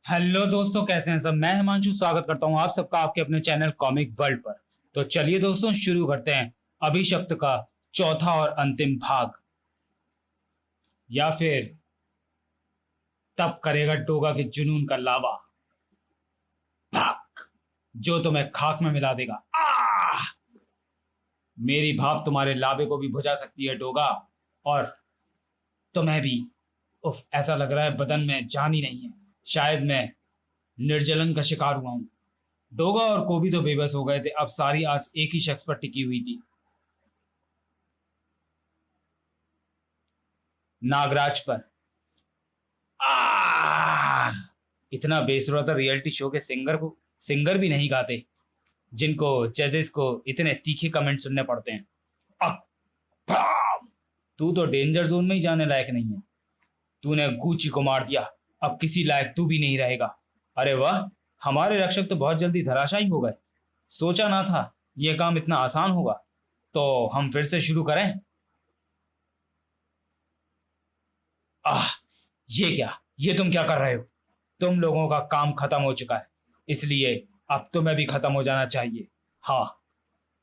Hello दोस्तों, कैसे हैं सब। मैं हिमांशु स्वागत करता हूं आप सबका आपके अपने चैनल कॉमिक वर्ल्ड पर। तो चलिए दोस्तों, शुरू करते हैं अभिशप्त का चौथा और अंतिम भाग, या फिर तब करेगा डोगा के जुनून का लावा, भाग जो तुम्हें खाक में मिला देगा। मेरी भाप तुम्हारे लावे को भी बुझा सकती है डोगा, और तुम्हें भी। उफ, ऐसा लग रहा है बदन में जान ही नहीं है। शायद मैं निर्जलन का शिकार हुआ हूं। डोगा और कोबी तो बेबस हो गए थे। अब सारी आस एक ही शख्स पर टिकी हुई थी, नागराज पर। आ! इतना बेसुरा रियलिटी शो के सिंगर भी नहीं गाते, जिनको जजेस को इतने तीखे कमेंट सुनने पड़ते हैं। अक! भाम! तू तो डेंजर जोन में ही जाने लायक नहीं है। तूने गूची को मार दिया, अब किसी लायक तू भी नहीं रहेगा। अरे वाह, हमारे रक्षक तो बहुत जल्दी धराशायी हो गए। सोचा ना था यह काम इतना आसान होगा। तो हम फिर से शुरू करें। आह, ये तुम क्या कर रहे हो। तुम लोगों का काम खत्म हो चुका है, इसलिए अब तुम्हें भी खत्म हो जाना चाहिए। हाँ,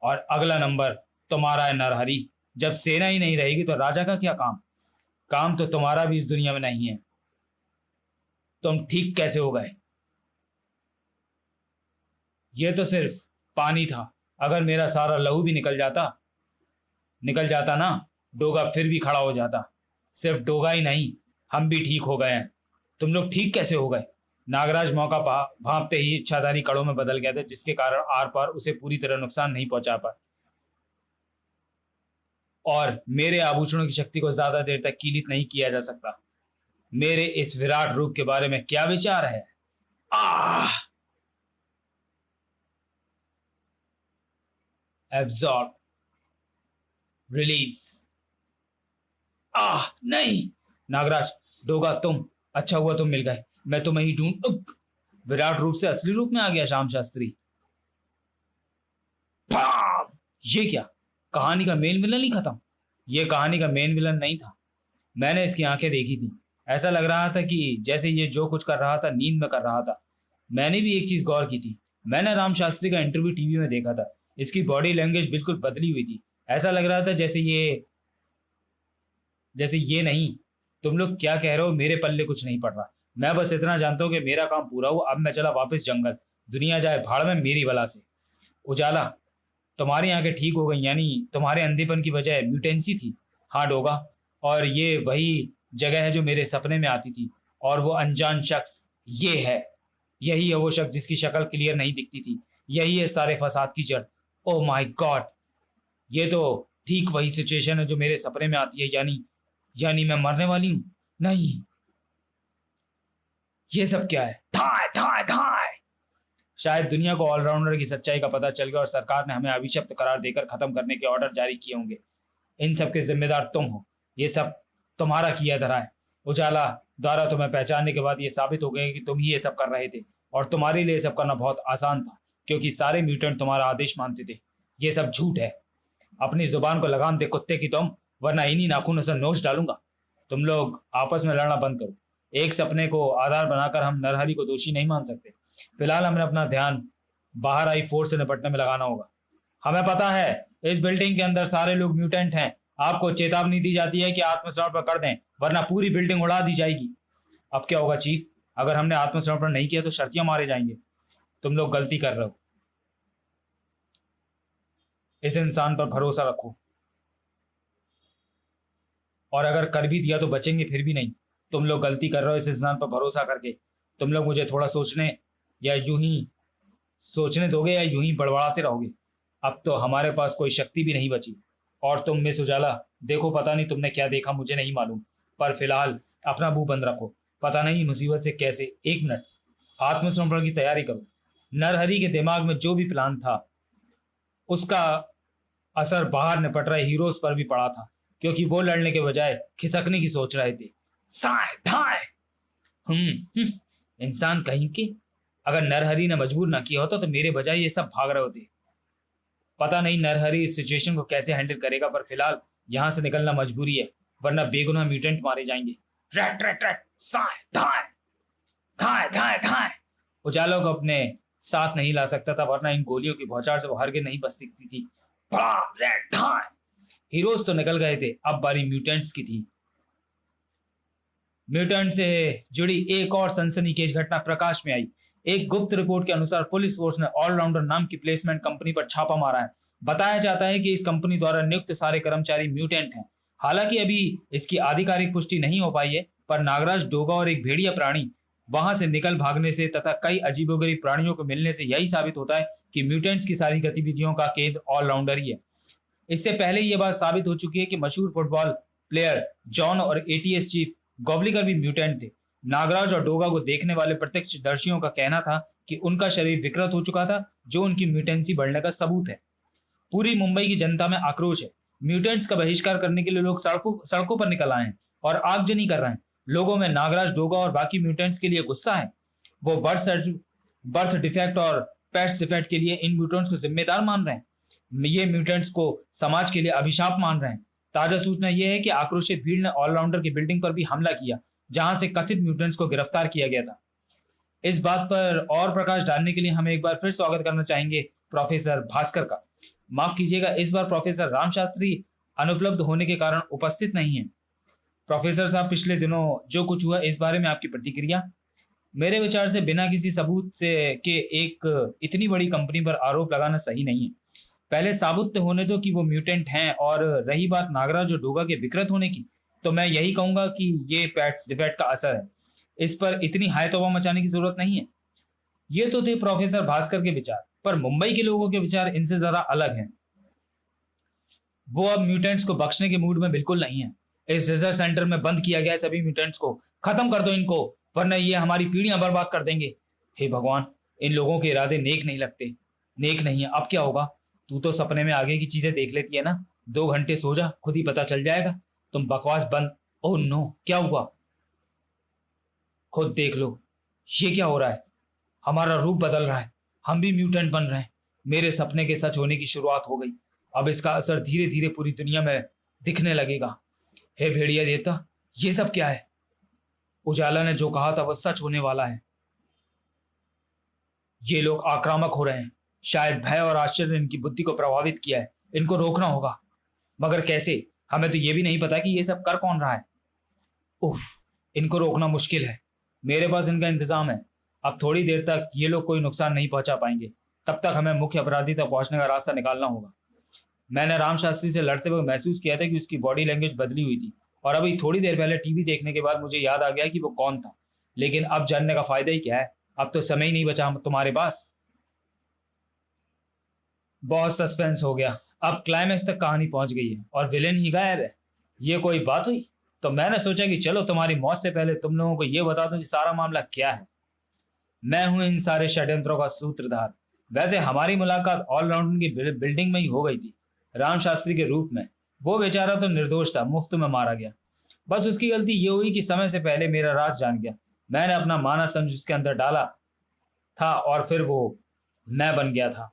और अगला नंबर तुम्हारा है नरहरी। जब सेना ही नहीं रहेगी तो राजा का क्या काम। काम तो तुम्हारा भी इस दुनिया में नहीं है। तुम ठीक कैसे हो गए। ये तो सिर्फ पानी था। अगर मेरा सारा लहू भी निकल जाता ना, डोगा फिर भी खड़ा हो जाता। सिर्फ डोगा ही नहीं, हम भी ठीक हो गए हैं। तुम लोग ठीक कैसे हो गए। नागराज मौका भांपते ही इच्छाधारी कड़ों में बदल गया था, जिसके कारण आर पार उसे पूरी तरह नुकसान नहीं पहुंचा पाया। और मेरे आभूषणों की शक्ति को ज्यादा देर तक कीलित नहीं किया जा सकता। मेरे इस विराट रूप के बारे में क्या विचार है। आह! Absorb, release. आह नहीं। नागराज, डोगा, तुम, अच्छा हुआ तुम मिल गए। मैं तुम्हें ही विराट रूप से असली रूप में आ गया श्याम शास्त्री। भाम! ये क्या, कहानी का मेन विलन ही खत्म। ये कहानी का मेन विलन नहीं था। मैंने इसकी आंखें देखी थी। ऐसा लग रहा था कि जैसे ये जो कुछ कर रहा था नींद में कर रहा था। मैंने भी एक चीज गौर की थी। मैंने राम शास्त्री का इंटरव्यू टीवी में देखा था। इसकी बॉडी लैंग्वेज बिल्कुल बदली हुई थी। ऐसा लग रहा था जैसे ये नहीं। तुम लोग क्या कह रहे हो, मेरे पल्ले कुछ नहीं पड़ रहा। मैं बस इतना जानता हूँ कि मेरा काम पूरा हुआ। अब मैं चला वापस जंगल। दुनिया जाए भाड़ में मेरी बला से। उजाला, तुम्हारी आंखें ठीक हो गई, यानी तुम्हारे अंधेपन की वजह म्यूटेंसी थी। हाँ डोगा, और ये वही जगह है जो मेरे सपने में आती थी। और वो अनजान शख्स ये है। यही है वो शख्स जिसकी शक्ल क्लियर नहीं दिखती थी। यही है सारे फसाद की जड़। ओह माय गॉड, ये तो ठीक वही सिचुएशन है जो मेरे सपने में आती है। यानी मैं मरने वाली हूं। नहीं, ये सब क्या है। थाए थाए थाए। शायद दुनिया को ऑलराउंडर की सच्चाई का पता चल गया और सरकार ने हमें अभिशप्त करार देकर खत्म करने के ऑर्डर जारी किए होंगे। इन सब के जिम्मेदार तुम हो। ये सब तुम्हारा किया धरा है। उजाला द्वारा तुम्हें पहचानने के बाद ये साबित हो गया कि तुम ही ये सब कर रहे थे। और तुम्हारे लिए सब करना बहुत आसान था, क्योंकि सारे म्यूटेंट तुम्हारा आदेश मानते थे। ये सब झूठ है। अपनी जुबान को लगाम दे कुत्ते की तुम, वरना इन्हीं नाखूनों से नोच डालूंगा। तुम लोग आपस में लड़ना बंद करो। एक सपने को आधार बनाकर हम नरहरी को दोषी नहीं मान सकते। फिलहाल हमें अपना ध्यान बाहर आई फोर्स से निपटने में लगाना होगा। हमें पता है इस बिल्डिंग के अंदर सारे लोग म्यूटेंट हैं। आपको चेतावनी दी जाती है कि आत्मसमर्पण कर दें, वरना पूरी बिल्डिंग उड़ा दी जाएगी। अब क्या होगा चीफ, अगर हमने आत्मसमर्पण नहीं किया तो शर्तियां मारे जाएंगे। तुम लोग गलती कर रहे हो। इस इंसान पर भरोसा रखो, और अगर कर भी दिया तो बचेंगे फिर भी नहीं। तुम लोग गलती कर रहे हो इस इंसान पर भरोसा करके। तुम लोग मुझे थोड़ा सोचने या यूं ही सोचने दोगे, या यूं ही बड़बड़ाते रहोगे। अब तो हमारे पास कोई शक्ति भी नहीं बची। और तुम मिस उजाला, देखो पता नहीं तुमने क्या देखा, मुझे नहीं मालूम। पर फिलहाल अपना मुंह बंद रखो। पता नहीं मुसीबत से कैसे। 1 मिनट, आत्मसमर्पण की तैयारी करो। नरहरी के दिमाग में जो भी प्लान था, उसका असर बाहर निपट रहे हीरोज पर भी पड़ा था, क्योंकि वो लड़ने के बजाय खिसकने की सोच रहे थे। साए धाए। इंसान कहीं के। अगर नरहरी ने मजबूर ना किया होता तो मेरे बजाय ये सब भाग रहे होते। पता नहीं नरहरी इस सिचुएशन को कैसे हैंडल करेगा, पर फिलहाल यहां से निकलना मजबूरी है, वरना बेगुनाह म्यूटेंट मारे जाएंगे। रैट रैट रैट, साए धाए धाए धाए धाए। उजाला को अपने साथ नहीं ला सकता था, वरना इन गोलियों की बौछार से वो हरगिज नहीं बच सकती थी। हीरोज तो निकल गए थे, अब बारी म्यूटेंट्स की थी। म्यूटेंट से जुड़ी एक और सनसनीखेज घटना प्रकाश में आई। एक गुप्त रिपोर्ट के अनुसार पुलिस फोर्स ने ऑलराउंडर नाम की प्लेसमेंट कंपनी पर छापा मारा है। बताया जाता है कि इस कंपनी द्वारा नियुक्त सारे कर्मचारी म्यूटेंट हैं। हालांकि अभी इसकी आधिकारिक पुष्टि नहीं हो पाई है, पर नागराज डोगा और एक भेड़िया प्राणी वहां से निकल भागने से तथा कई अजीबोगरीब प्राणियों को मिलने से यही साबित होता है कि म्यूटेंट्स की सारी गतिविधियों का केंद्र ऑलराउंडर ही है। इससे पहले यह बात साबित हो चुकी है कि मशहूर फुटबॉल प्लेयर जॉन और एटीएस चीफ गॉब्लिगर भी म्यूटेंट थे। नागराज और डोगा को देखने वाले प्रत्यक्षदर्शियों का कहना था कि उनका शरीर विकृत हो चुका था, जो उनकी म्यूटेंसी बढ़ने का सबूत है। पूरी मुंबई की जनता में आक्रोश है। म्यूटेंट्स का बहिष्कार करने के लिए लोग सड़कों पर निकल आए हैं और आगजनी कर रहे हैं। लोगों में नागराज डोगा और बाकी म्यूटेंट्स के लिए गुस्सा है। वो बर्थ डिफेक्ट और पेट्स डिफेक्ट के लिए इन म्यूटेंट्स को जिम्मेदार मान रहे हैं। ये म्यूटेंट्स को समाज के लिए अभिशाप मान रहे हैं। ताजा सूचना यह है कि आक्रोशित भीड़ ने ऑलराउंडर की बिल्डिंग पर भी हमला किया, जहां से कथित म्यूटेंट्स को गिरफ्तार किया गया था। इस बात पर और प्रकाश डालने के लिए हम एक बार फिर स्वागत करना चाहेंगे प्रोफेसर भास्कर का। माफ कीजिएगा, इस बार प्रोफेसर राम शास्त्री अनुपलब्ध होने के कारण उपस्थित नहीं है। प्रोफेसर साहब, पिछले दिनों जो कुछ हुआ इस बारे में आपकी प्रतिक्रिया? मेरे विचार से बिना किसी सबूत से के एक इतनी बड़ी कंपनी पर आरोप लगाना सही नहीं है। पहले साबित होने दो कि वो म्यूटेंट हैं। और रही बात नागराज और डोगा के विकृत होने की, तो मैं यही कहूंगा कि ये पैट्स डिफेक्ट का असर है। इस पर इतनी हाय तौबा मचाने की जरूरत नहीं है। ये तो थे प्रोफेसर भास्कर के विचार, पर मुंबई के लोगों के विचार इनसे ज्यादा अलग हैं। वो अब म्यूटेंट्स को बख्शने के मूड में बिल्कुल नहीं है। इस रिसर्च सेंटर में बंद किया गया सभी म्यूटेंट्स को खत्म कर दो इनको, वरना ये हमारी पीढ़ियां बर्बाद कर देंगे। हे भगवान, इन लोगों के इरादे नेक नहीं लगते। नेक नहीं है, अब क्या होगा? तू तो सपने में आगे की चीजें देख लेती है ना। 2 घंटे सो जा, खुद ही पता चल जाएगा। तुम बकवास बंद। ओह नो, क्या हुआ? खुद देख लो, ये क्या हो रहा है? हमारा रूप बदल रहा है, हम भी म्यूटेंट बन रहे हैं। मेरे सपने के सच होने की शुरुआत हो गई। अब इसका असर धीरे धीरे पूरी दुनिया में दिखने लगेगा। हे भेड़िया देवता, ये सब क्या है? उजाला ने जो कहा था वह सच होने वाला है। ये लोग आक्रामक हो रहे हैं। शायद भय और आश्चर्य ने इनकी बुद्धि को प्रभावित किया है। इनको रोकना होगा, मगर कैसे? हमें तो ये भी नहीं पता कि ये सब कर कौन रहा है। उफ, इनको रोकना मुश्किल है। मेरे पास इनका इंतजाम है। अब थोड़ी देर तक ये लोग कोई नुकसान नहीं पहुंचा पाएंगे। तब तक हमें मुख्य अपराधी तक पहुंचने का रास्ता निकालना होगा। मैंने राम शास्त्री से लड़ते हुए महसूस किया था कि उसकी बॉडी लैंग्वेज बदली हुई थी, और अभी थोड़ी देर पहले टीवी देखने के बाद मुझे याद आ गया कि वो कौन था। लेकिन अब जानने का फायदा ही क्या है? अब तो समय ही नहीं बचा तुम्हारे पास। बहुत सस्पेंस हो गया। अब क्लाइमैक्स तक कहानी पहुंच गई है और विलेन ही गायब है। ये कोई बात हुई? तो मैंने सोचा कि चलो तुम्हारी मौत से पहले तुम लोगों को यह बता दूं कि सारा मामला क्या है। मैं हूं इन सारे षड्यंत्रों का सूत्रधार। वैसे हमारी मुलाकात ऑलराउंडर की बिल्डिंग में ही हो गई थी, राम शास्त्री के रूप में। वो बेचारा तो निर्दोष था, मुफ्त में मारा गया। बस उसकी गलती ये हुई कि समय से पहले मेरा राज जान गया। मैंने अपना माना समझ उसके अंदर डाला था और फिर वो मैं बन गया था।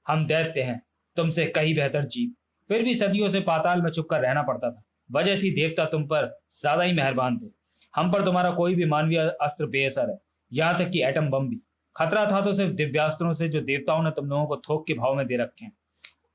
हम दैत्य हैं, तुमसे कहीं बेहतर जीव। फिर भी सदियों से पाताल में छुपकर रहना पड़ता था। वजह थी देवता तुम पर ज्यादा ही मेहरबान थे। हम पर तुम्हारा कोई भी मानवीय अस्त्र बेअसर है, यहाँ तक कि एटम बम भी। खतरा था तो सिर्फ दिव्यास्त्रों से, जो देवताओं ने तुम लोगों को थोक के भाव में दे रखे हैं।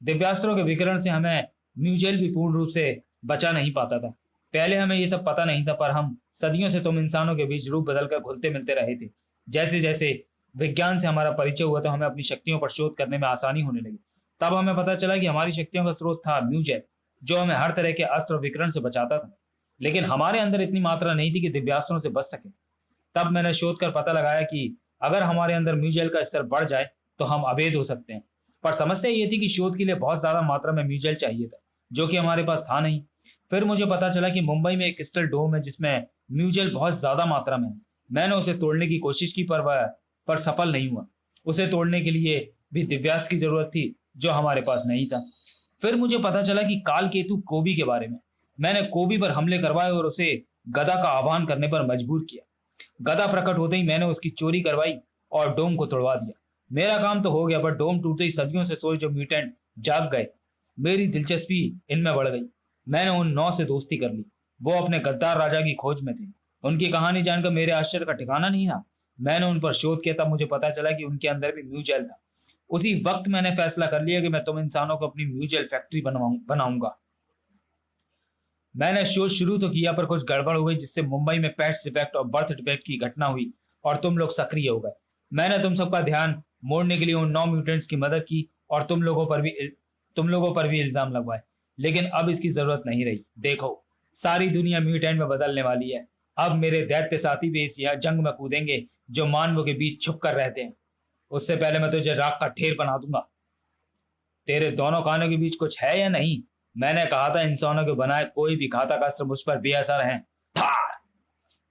दिव्यास्त्रों के विकिरण से हमें म्यूजेल भी पूर्ण रूप से बचा नहीं पाता था। पहले हमें ये सब पता नहीं था, पर हम सदियों से तुम इंसानों के बीच रूप बदलकर घुलते मिलते रहे थे। जैसे जैसे विज्ञान से हमारा परिचय हुआ तो हमें अपनी शक्तियों पर शोध करने में आसानी होने लगी। तब हमें पता चला कि हमारी शक्तियों का स्रोत था म्यूजेल, जो हमें हर तरह के अस्त्र विकिरण से बचाता था। लेकिन हमारे अंदर इतनी मात्रा नहीं थी कि दिव्यास्त्रों से बच सके। तब मैंने शोध कर पता लगाया कि अगर हमारे अंदर म्यूजेल का स्तर बढ़ जाए तो हम अभेद हो सकते हैं। पर समस्या ये थी कि शोध के लिए बहुत ज्यादा मात्रा में म्यूजेल चाहिए था, जो कि हमारे पास था नहीं। फिर मुझे पता चला कि मुंबई में एक क्रिस्टल डोम है जिसमें म्यूजेल बहुत ज्यादा मात्रा में है। मैंने उसे तोड़ने की कोशिश की, पर सफल नहीं हुआ। उसे तोड़ने के लिए भी दिव्यास्त्र की जरूरत थी, जो हमारे पास नहीं था। फिर मुझे पता चला कि काल केतु कोबी के बारे में। मैंने कोबी पर हमले करवाए और उसे गदा का आह्वान करने पर मजबूर किया। गदा प्रकट होते ही मैंने उसकी चोरी करवाई और डोम को तोड़वा दिया। मेरा काम तो हो गया, पर डोम टूटते ही सदियों से सोए जो म्यूटेंट जाग गए। मेरी दिलचस्पी इनमें बढ़ गई। मैंने उन 9 से दोस्ती कर ली। वो अपने गद्दार राजा की खोज में थे। उनकी कहानी जानकर मेरे आश्चर्य का ठिकाना नहीं रहा। मैंने उन पर शोध किया, तब मुझे पता चला कि उनके अंदर भी म्यूचुअल था। उसी वक्त मैंने फैसला कर लिया कि मैं तुम इंसानों को अपनी म्यूचुअल फैक्ट्री बनाऊंगा। मैंने शोध शुरू तो किया, पर कुछ गड़बड़ हो गई, जिससे मुंबई में पेट्स डिफेक्ट और बर्थ डिफेक्ट की घटना हुई और तुम लोग सक्रिय हो गए। मैंने तुम सबका ध्यान मोड़ने के लिए उन 9 म्यूटेंट्स की मदद की और तुम लोगों पर भी इल्जाम लगवाए। लेकिन अब इसकी जरूरत नहीं रही। देखो, सारी दुनिया म्यूटेंट में बदलने वाली है। अब मेरे दैत्य साथी भी इस जंग में कूदेंगे जो मानवों के बीच छुप कर रहते हैं। उससे पहले मैं तुझे राख का ढेर बना दूंगा। तेरे दोनों कानों के बीच कुछ है या नहीं? मैंने कहा था इंसानों के बनाए कोई भी घातक अस्त्र मुझ पर बेअसर है।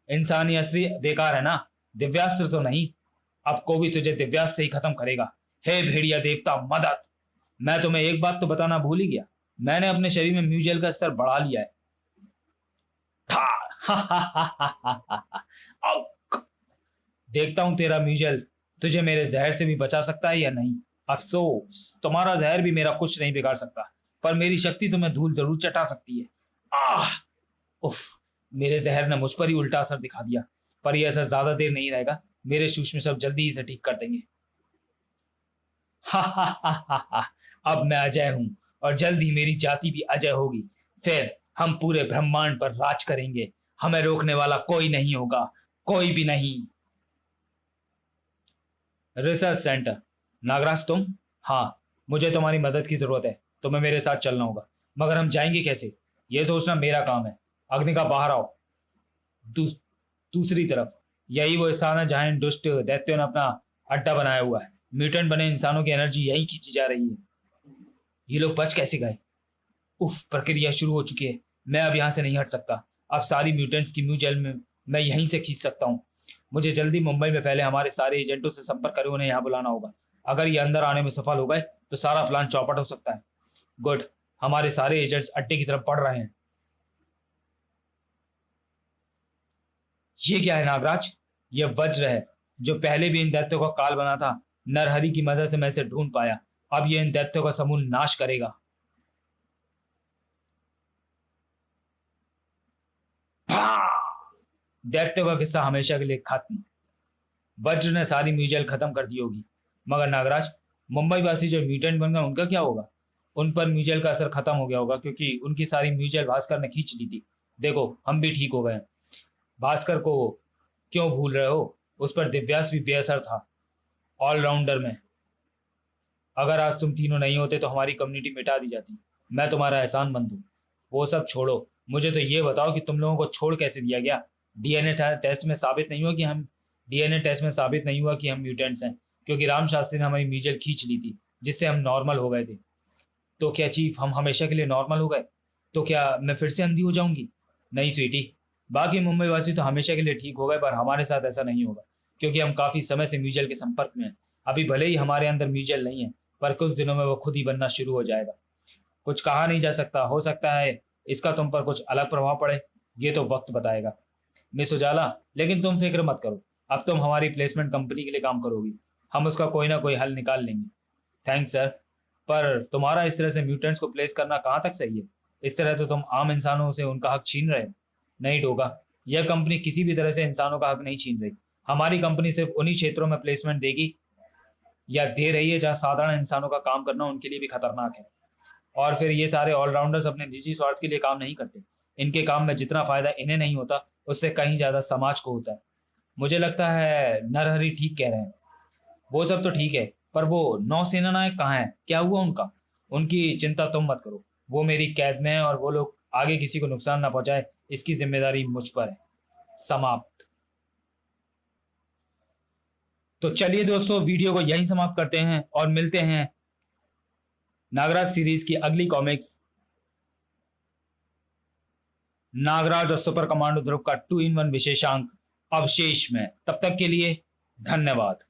इंसानी अस्त्र बेकार है ना, दिव्यास्त्र तो नहीं। अब को भी तुझे दिव्यास्त्र से ही खत्म करेगा। हे भेड़िया देवता मदद! मैं तुम्हें एक बात तो बताना भूल ही गया, मैंने अपने शरीर में म्यूजल का स्तर बढ़ा लिया है। देखता हूं तेरा म्यूजल तुझे मेरे जहर से भी बचा सकता है या नहीं। अफसोस, तुम्हारा जहर भी मेरा कुछ नहीं बिगाड़ सकता, पर मेरी शक्ति तुम्हें धूल जरूर चटा सकती है। आह! उफ! मेरे जहर ने मुझ पर ही उल्टा असर दिखा दिया, पर यह असर ज्यादा देर नहीं रहेगा। मेरे सूक्ष्म सब जल्दी इसे ठीक कर देंगे। अब मैं अजय हूं और जल्द ही मेरी जाति भी अजय होगी। फिर हम पूरे ब्रह्मांड पर राज करेंगे। हमें रोकने वाला कोई नहीं होगा, कोई भी नहीं। Research centre. नागराज तुम? हाँ, मुझे तुम्हारी मदद की जरूरत है। तुम्हें मेरे साथ चलना होगा, मगर हम जाएंगे कैसे, यह सोचना मेरा काम है। अग्निका, बाहर आओ। दूसरी तरफ यही वो स्थान है जहां इन दुष्ट दैत्यों ने अपना अड्डा बनाया हुआ है। म्यूटेंट बने इंसानों की एनर्जी यही खींची जा रही है। ये लोग बच कैसे गए? उफ, प्रक्रिया शुरू हो चुकी है। मैं अब यहाँ से नहीं हट सकता। अब सारी म्यूटेंट्स की म्यूचुअल में मैं यहीं से खींच सकता हूँ। मुझे जल्दी मुंबई में फैले हमारे सारे एजेंटों से संपर्क कर उन्हें यहाँ बुलाना होगा। अगर ये अंदर आने में सफल हो गए तो सारा प्लान चौपट हो सकता है। गुड, हमारे सारे एजेंट्स अड्डे की तरफ बढ़ रहे हैं। ये क्या है नागराज? ये वज्र है, जो पहले भी इन दैत्यों का काल बना था। नरहरि की मदद से मैं इसे ढूंढ पाया। अब ये इन दैत्यों का समूह नाश करेगा। दैत्यों का किस्सा हमेशा के लिए खत्म। वज्र ने सारी म्यूचुअल खत्म कर दी होगी, मगर नागराज, मुंबई वासी जो म्यूटेंट बन गए उनका क्या होगा? उन पर म्यूचुअल का असर खत्म हो गया होगा, क्योंकि उनकी सारी म्यूचुअल भास्कर ने खींच ली थी। देखो, हम भी ठीक हो गए। भास्कर को क्यों भूल रहे हो? उस पर दिव्यास भी बेअसर था, ऑलराउंडर में। अगर आज तुम तीनों नहीं होते तो हमारी कम्युनिटी मिटा दी जाती। मैं तुम्हारा एहसानमंद हूँ। वो सब छोड़ो, मुझे तो ये बताओ कि तुम लोगों को छोड़ कैसे दिया गया? डीएनए टेस्ट में साबित नहीं हुआ कि हम डीएनए टेस्ट में साबित नहीं हुआ कि हम म्यूटेंट्स हैं, क्योंकि राम शास्त्री ने हमारी म्यूचुअल खींच ली थी, जिससे हम नॉर्मल हो गए थे। तो क्या चीफ, हम हमेशा के लिए नॉर्मल हो गए? तो क्या मैं फिर से अंधी हो जाऊंगी? नहीं स्वीटी, बाकी मुंबई वासी तो हमेशा के लिए ठीक हो गए, पर हमारे साथ ऐसा नहीं होगा, क्योंकि हम काफी समय से म्यूचुअल के संपर्क में हैं। अभी भले ही हमारे अंदर म्यूचुअल नहीं है, पर कुछ दिनों में वो खुद ही बनना शुरू हो जाएगा। कुछ कहा नहीं जा सकता, हो सकता है इसका तुम पर कुछ अलग प्रभाव पड़े। ये तो वक्त बताएगा मिस उजाला। लेकिन तुम फिक्र मत करो, अब तुम हमारी प्लेसमेंट कंपनी के लिए काम करोगी। हम उसका कोई ना कोई हल निकाल लेंगे। थैंक्स सर, पर तुम्हारा इस तरह से म्यूटेंट्स को प्लेस करना कहाँ तक सही है? इस तरह तो तुम आम इंसानों से उनका हक छीन रहे हो। नहीं डोगा, यह कंपनी किसी भी तरह से इंसानों का हक नहीं छीन रही। हमारी कंपनी सिर्फ उन्हीं क्षेत्रों में प्लेसमेंट देगी या दे रही है जहां साधारण इंसानों का काम करना उनके लिए भी खतरनाक है। और फिर ये सारे ऑलराउंडर्स अपने निजी स्वार्थ के लिए काम नहीं करते। इनके काम में जितना फायदा इन्हें नहीं होता, उससे कहीं ज्यादा समाज को होता है। मुझे लगता है नरहरि ठीक कह रहे हैं। वो सब तो ठीक है, पर वो नौसेना नायक कहाँ है? क्या हुआ उनका? उनकी चिंता तुम मत करो, वो मेरी कैद में है और वो लोग आगे किसी को नुकसान ना पहुंचाए, इसकी जिम्मेदारी मुझ पर है। समाप्त। तो चलिए दोस्तों, वीडियो को यहीं समाप्त करते हैं और मिलते हैं नागराज सीरीज की अगली कॉमिक्स नागराज और सुपर कमांडो ध्रुव का 2-in-1 विशेषांक अवशेष में। तब तक के लिए धन्यवाद।